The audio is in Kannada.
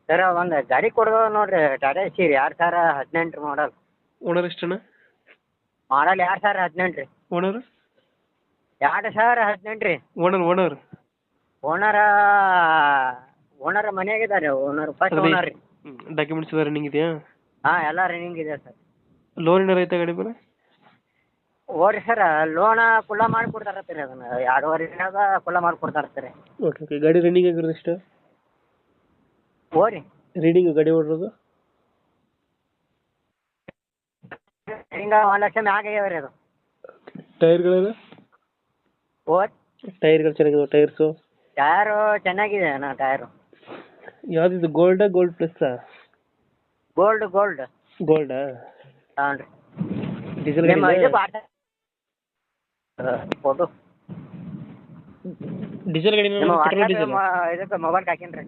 ಸರ್ ಒಂದು ಗಾಡಿ ಕೊಡೋದು ನೋಡಿರಿ ಟಾಟಾ ಎಸಿ 2018 ಮಾಡಲ್. ಓನರ್ ಎಷ್ಟಣ್ಣ? ಮಾಡಲ್ 2018 ರೀ. ಓನರ್ 2018 ರೀ. ಓನರ್ ಓನರ ಓನರ್ ಮನೆಯಾಗಿದ್ದಾರೆ. ಓನರ್ ಫಸ್ಟ್ ಓನರ್ ರೀ. ಡಾಕ್ಯುಮೆಂಟ್ಸ್ ಎಲ್ಲ ರನ್ನಿಂಗ್ ಇದೆಯಾ? ಹಾಂ ಎಲ್ಲ ರನ್ನಿಂಗ್ ಇದೆ ಸರ್. ಲೋನ್ ಏನಾರು ಐತೆ ಗಾಡಿ ಮೇಲೆ? ಓರಿ ಸರ್ ಲೋನ ಕುಲ್ಲ ಮಾಡಿ ಕೊಡ್ತಾರತ್ತೀರಿ ಅದನ್ನು 2.5 ದಿನದ ಕುಲ್ಲ ಮಾಡಿ ಕೊಡ್ತಾರತ್ತೀರಿ. ಓಕೆ ಗಾಡಿ ರನ್ನಿಂಗ್ ಆಗಿರೋದು ಎಷ್ಟು? ಓರಿ ರೀಡಿಂಗ್ ಗಾಡಿ ಓಡಿರೋದು? ಹಿಂಗೆ 1 ಲಕ್ಷ ಮ್ಯಾಗ ಆಗ್ಯಾವ ರೀ ಅದು. ಟೈರ್ಗಳೆಲ್ಲ? ಓರಿ ಟೈರ್ಗಳು ಚೆನ್ನಾಗಿದಾವೆ ಟೈರ್ಸು? ಟಯರು ಚೆನ್ನಾಗಿದೆ ಅಣ್ಣ ಟಯರು. ಯಾವ್ದಿದು ಗೋಲ್ಡ್ ಪ್ಲಸ್ಸಾ? ಗೋಲ್ಡಾ ಹಾಂ ರೀ. ಡೀಸೆಲ್ ನಿಮ್ಮ ಗಾಡಿ? ಇದು ಫೋಟೋ ಡೀಸೆಲ್ ಗಾಡಿ? ನಿಮ್ಮ ಇದಕ್ಕೆ ಮೊಬೈಲ್ಗೆ ಹಾಕೀನಿ ರೀ.